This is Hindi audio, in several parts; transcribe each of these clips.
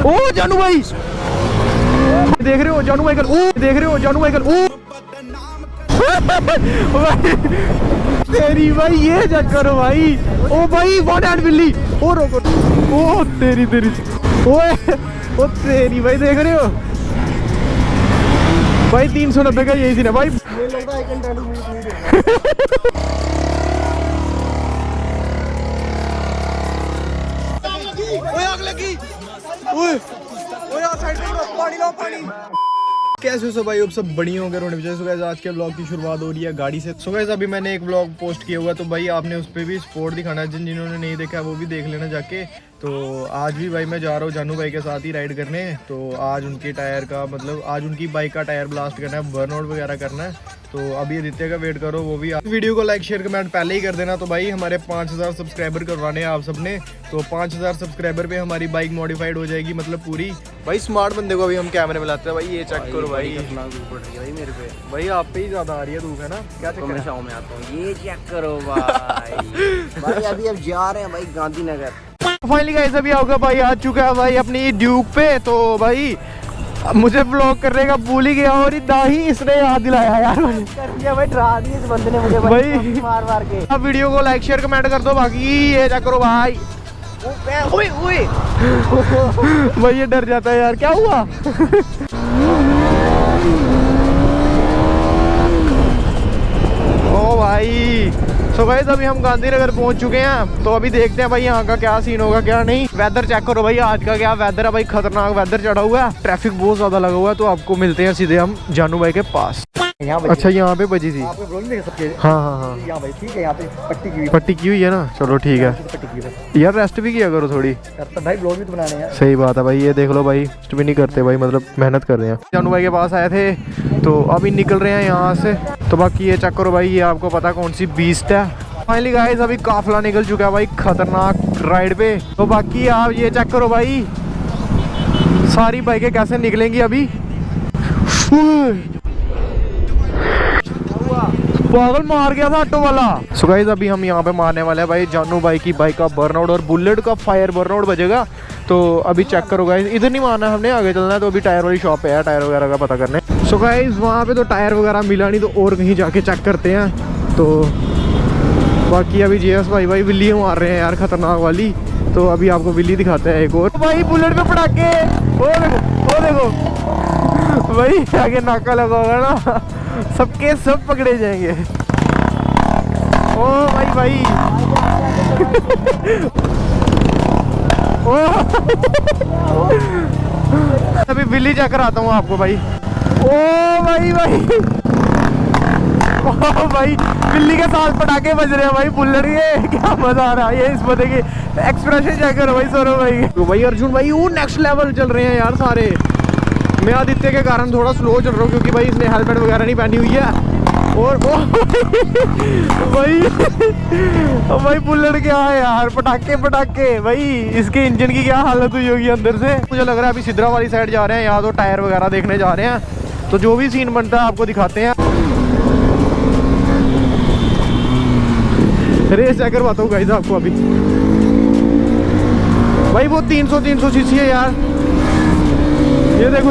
ओ जानू भाई देख रहे हो, जानू भाई ओ देख रहे हो, जानू भाई ओ तेरी भाई ये चक्कर हो भाई। ओ भाई वन हैंड बिल्ली, ओ रोको, ओ तेरी ओए ओ तेरी भाई देख रहे हो भाई 390 का यही सीन है भाई। आग लगी, साइड में पानी लो, पानी। कैसे हो भाई, अब सब बढ़िया होंगे रोने वजह से। आज के ब्लॉग की शुरुआत हो रही है गाड़ी से। सो गाइस अभी मैंने एक ब्लॉग पोस्ट किया हुआ, तो भाई आपने उस पर भी सपोर्ट दिखाना है। जिन्होंने नहीं देखा वो भी देख लेना जाके। तो आज भी भाई मैं जा रहा हूँ जानू भाई के साथ ही राइड करने। तो आज उनके टायर का मतलब आज उनकी बाइक का टायर ब्लास्ट करना है, बर्नआउट वगैरह करना है। तो अभी आदित्य का वेट करो, वो भी वीडियो को लाइक शेयर कमेंट पहले ही कर देना। तो भाई हमारे 5000 सब्सक्राइबर करवाने हैं आप सबने। तो 5000 सब्सक्राइबर पे हमारी बाइक मॉडिफाइड हो जाएगी, मतलब पूरी। भाई स्मार्ट बंदे को अभी हम कैमरे में लाते हैं भाई। ये चेक करो भाई, भाई मेरे पे भाई आप पे ही ज्यादा आ रही है धूप है ना, क्या चक्कर है? मैं आता हूँ, ये चेक करो भाई। भाई अभी अब जा रहे हैं भाई गांधीनगर। फाइनली गाइस अभी आओगे भाई आ चुका है भाई अपनी ड्यूक पे। तो भाई मुझे ब्लॉग करने का भूल ही गया और दाही इसने याद दिलाया यार, कर दिया भाई, डरा दिया इस बंदे ने मुझे भाई मार के। अब वीडियो को लाइक शेयर कमेंट कर दो, बाकी ये क्या करो भाई। ओए ओए भाई ये डर जाता है यार, क्या हुआ? ओ भाई सो गाइस अभी हम गांधीनगर पहुंच चुके हैं। तो अभी देखते हैं भाई यहाँ का क्या सीन होगा क्या नहीं। वेदर चेक करो भाई, आज का क्या वेदर है भाई, खतरनाक वेदर चढ़ा हुआ है, ट्रैफिक बहुत ज्यादा लगा हुआ है। तो आपको मिलते हैं सीधे हम जानू भाई के पास। अच्छा यहाँ पे बजी थी, हाँ यहाँ भाई ठीक है, यहाँ पे पट्टी की हुई है ना, चलो ठीक है यार। रेस्ट भी किया करो थोड़ी भाई, ब्लॉग भी तो बनाने हैं। सही बात है भाई, ये देख लो भाई रेस्ट भी नहीं करते भाई, मतलब मेहनत कर रहे हैं। जानू भाई के पास आए थे तो अभी निकल रहे हैं यहाँ से। तो बाकी ये चेक करो भाई, ये आपको पता कौन सी बीस्ट है। फाइनली गाइस अभी काफिला निकल चुका है भाई खतरनाक राइड पे। तो बाकी आप ये चेक करो भाई, सारी बाइकें कैसे निकलेंगी अभी। पागल मार गया था ऑटो वाला। सो गाइस अभी हम यहाँ पे मारने वाले हैं भाई जानू भाई की बाइक का बर्नआउट, और बुलेट का फायर बर्नआउट बजेगा। तो अभी चेक करो गाइस, इधर नहीं मारना है हमने, आगे चलना है। तो अभी टायर वाली शॉप पे है टायर वगैरह का पता करने। सो गाइस वहाँ पे तो टायर वगैरह मिला नहीं, तो और कहीं जाके चेक करते हैं। तो बाकी अभी जीएस भाई विल्ली मार रहे हैं यार खतरनाक वाली। तो अभी आपको विल्ली दिखाते हैं एक और। भाई बुलेट पे पटाखे, ओ देखो भाई आगे नाका लगा होगा ना, सबके सब पकड़े जाएंगे। ओ भाई ओ अभी बिल्ली चेक कराता हूँ आपको भाई। ओ भाई ओ भाई बिल्ली के साथ पटाखे बज रहे हैं भाई बुलेट के, क्या मजा आ रहा है। ये इस बंदे के एक्सप्रेशन चेक करो भाई सौरभ भाई। तो भाई अर्जुन भाई वो नेक्स्ट लेवल चल रहे हैं यार सारे। मैं आदित्य के कारण थोड़ा स्लो चल रहा हूँ क्योंकि भाई इसने हेलमेट वगैरह नहीं पहनी हुई है। और भाई बुलेट क्या है यार, पटाखे भाई, इसके इंजन की क्या हालत हुई होगी अंदर से। मुझे लग रहा है अभी सिद्रा वाली साइड जा रहे हैं, यहाँ तो टायर वगैरह देखने जा रहे हैं। तो जो भी सीन बनता है आपको दिखाते हैं। रेस चेक करवाता हूँ गाइस आपको अभी। भाई वो 300 सीसी है यार, ये देखो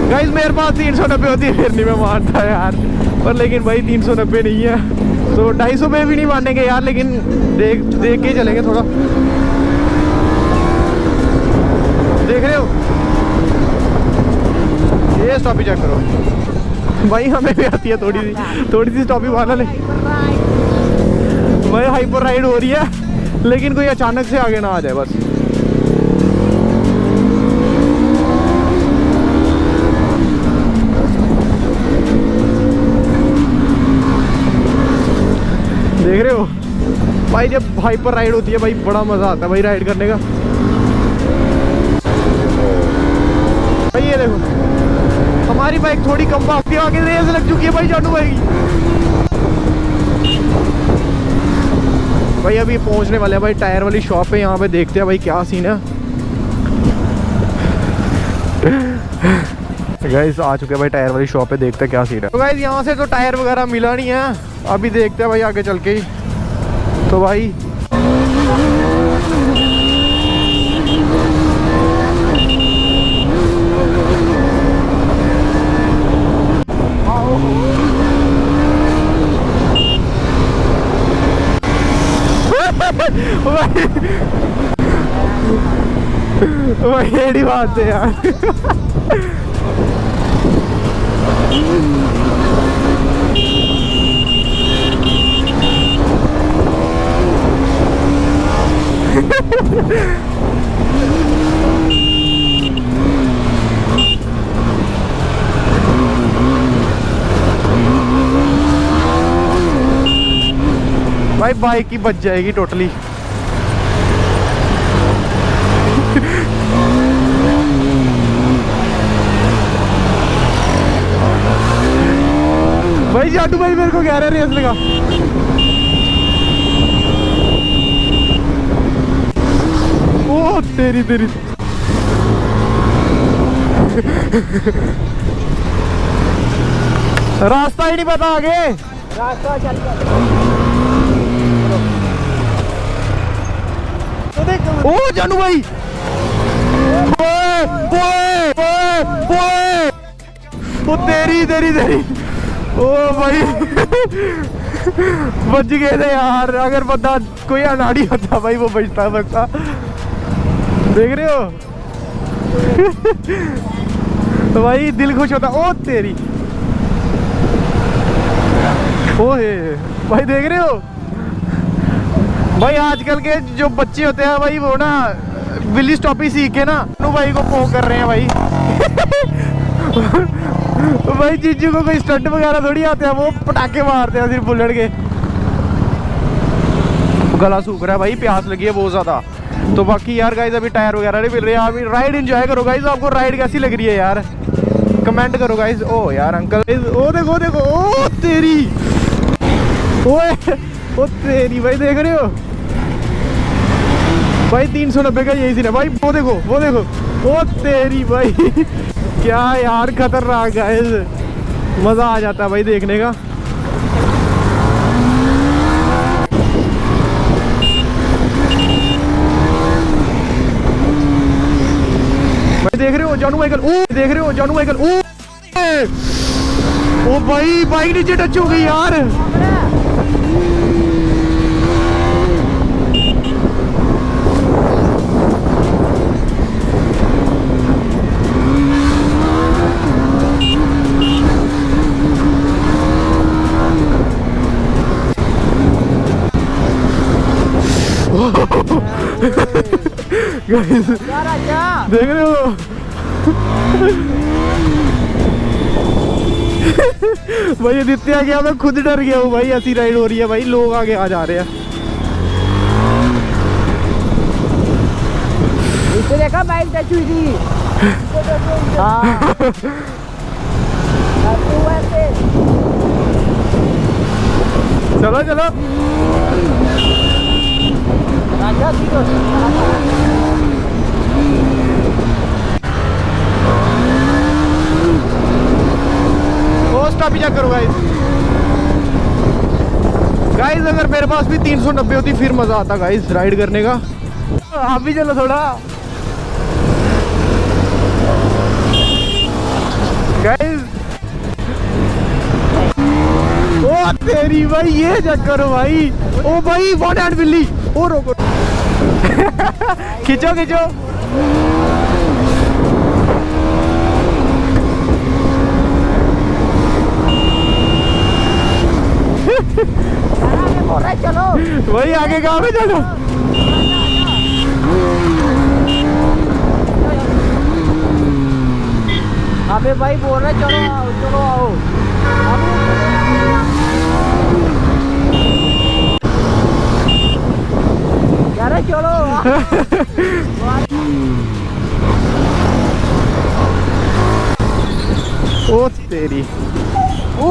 गाइस मेरे पास 390 होती है फिर नहीं मैं मानता यार, पर लेकिन भाई 390 नहीं है तो 250 पे भी नहीं मानेंगे यार, लेकिन देख के चलेंगे थोड़ा। देख रहे हो ये स्टॉपी चेक करो भाई, हमें भी आती है थोड़ी सी स्टॉपी मारना। ले भाई हाइपर राइड हो रही है, लेकिन कोई अचानक से आगे ना आ जाए बस। देख रहे हो भाई, जब हाइपर राइड होती है भाई बड़ा मजा आता है भाई राइड करने का। भाई ये देखो हमारी बाइक थोड़ी कम भागती है, आगे रेस लग चुकी है भाई जानू भाई की। भाई अभी पहुंचने वाले हैं भाई टायर वाली शॉप पे, यहाँ पे देखते हैं भाई क्या सीन है। गाइस आ चुके हैं भाई टायर वाली शॉप पे, देखते हैं क्या सीन है। तो गाइस यहाँ से तो टायर वगैरह मिला नहीं है, अभी देखते हैं भाई आगे चल के ही। तो भाई वही बात है यार। भाई बाइक ही बच जाएगी टोटली। भाई जादू भाई मेरे को कह रहे रेस लगा। ओ तेरी तेरी रास्ता ही नहीं पता आगे। रास्ता चल तो देख। ओ जानू भाई ओ तेरी तेरी तेरी। ओ भाई बच गए थे यार। अगर बंदा कोई अनाड़ी होता भाई वो बचता सकता। देख रहे हो तो भाई दिल खुश होता। ओ तेरी ओहे भाई देख रहे हो भाई आजकल के जो बच्चे होते हैं भाई वो ना विली स्टॉपी सीख के ना भाई को पो कर रहे हैं भाई। भाई जीजू को कोई स्टंट वगैरह थोड़ी आते हैं, वो पटाखे मारते हैं सिर्फ बुलेट के। गला सूख रहा है भाई, प्यास लगी है बहुत ज्यादा। तो बाकी यार गाइस अभी टायर वगैरह नहीं मिल रहे हैं। अभी राइड एंजॉय करो गाइस। आपको राइड कैसी लग रही है यार कमेंट करो गाइस। ओ यार अंकल ओ देखो देखो ओ तेरी ओए ओ तेरी भाई देख रहे हो भाई 390 का यही सीन है भाई। वो देखो ओ तेरी भाई क्या यार खतरनाक गाइस। मजा आ जाता है भाई देखने का। भाई देख रहे हो जानू माइकल। ओ देख रहे हो जानू माइकल। ओ भाई बाइक नीचे टच हो गई यार। देख रहे हो भाई आदित्य गया, मैं खुद डर गया हूँ भाई। ऐसी राइड हो रही है भाई, लोग आगे आ जा रहे हैं। इससे देखा बाइक टच हुई थी। चलो चलो अभी चेक करो गाइस। गाइस अगर मेरे पास भी 390 होती फिर मजा आता गाइस राइड करने का। आप भी चलो थोड़ा गाइस। ओ तेरी भाई ये चेक करो भाई। ओ भाई वन हैंड बिल्ली। ओ रोको खींचो खींचो। चलो वही आगे गाँव में चलो। अबे भाई बोल रहे चलो आओ चलो आओ। यार चलो ओ तेरी ओ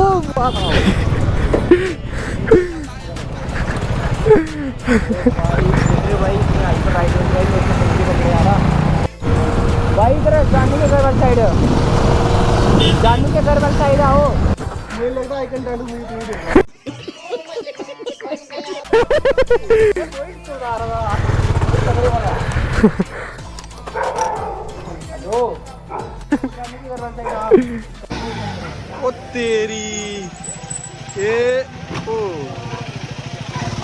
भाई इधर जानू के घर वाली साइड, जानू के घर वाली साइड आओ। मुझे लगता है कंटेंट मूवी ओ तेरी ए ओ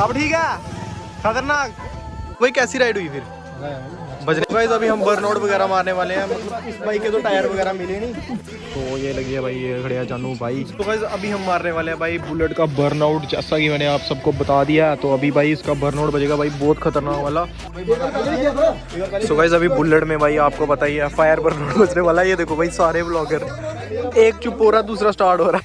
अब ठीक है। खतरनाक। वही कैसी राइड हुई फिर? बजने गाइस अभी हम बर्नआउट वगैरह मारने वाले हैं, मतलब इस बाइक के तो टायर वगैरह मिले नहीं, तो ये लगी है भाई, ये खड़े जानू भाई। तो गाइस अभी हम मारने वाले हैं भाई बुलेट का बर्नआउट, जैसा कि मैंने आप सबको बता दिया। तो अभी भाई इसका बर्नआउट बजेगा भाई बहुत खतरनाक वाला। सो गाइस अभी बुलेट में भाई आपको पता ही है फायर बर्नआउट बजने वाला है। ये देखो भाई सारे ब्लॉगर, एक चुप हो रहा दूसरा स्टार्ट हो रहा है।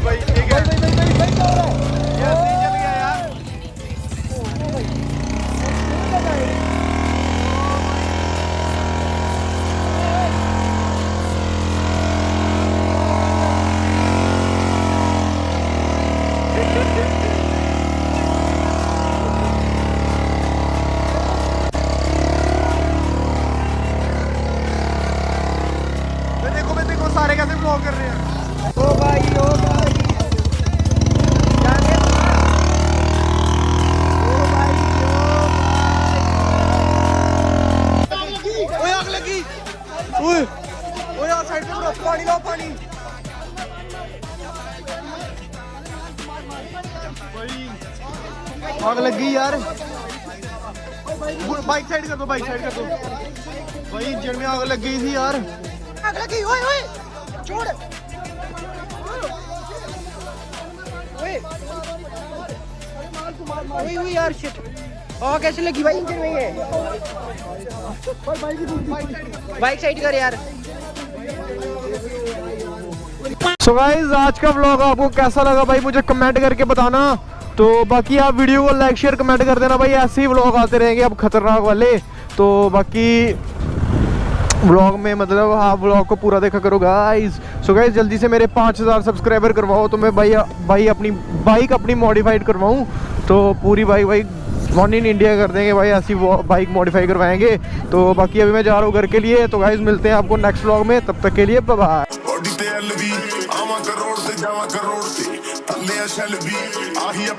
भाई ठीक है, देखो सारे कैसे ब्लॉग कर रहे हैं। ओ भाई आग लगी। ओए यार साइड पे पानी लाओ, पानी। आग लगी यार, बाइक साइड कर दो, बाइक साइड कर दो भाई, इंजन में आग लग गई थी यार, आग लगी। ओए ओए छोड़, ओए यार शिट, आग कैसे लगी भाई इंजन में? ये बाइक साइड कर यार। सो गाइस आज का व्लॉग आपको कैसा लगा भाई मुझे कमेंट करके बताना। तो बाकी आप वीडियो को लाइक शेयर कमेंट कर देना भाई, ऐसे ही व्लॉग आते रहेंगे अब खतरनाक वाले। तो बाकी व्लॉग में मतलब आप व्लॉग को पूरा देखा करो गाइस। सो गाइस जल्दी से मेरे 5000 सब्सक्राइबर करवाओ, तो मैं भाई अपनी बाइक अपनी मॉडिफाइड करवाऊँ, तो पूरी भाई वन इन इंडिया कर देंगे भाई, ऐसी बाइक मॉडिफाई करवाएंगे। तो बाकी अभी मैं जा रहा हूँ घर के लिए। तो गाइस मिलते हैं आपको नेक्स्ट व्लॉग में, तब तक के लिए बाय बाय।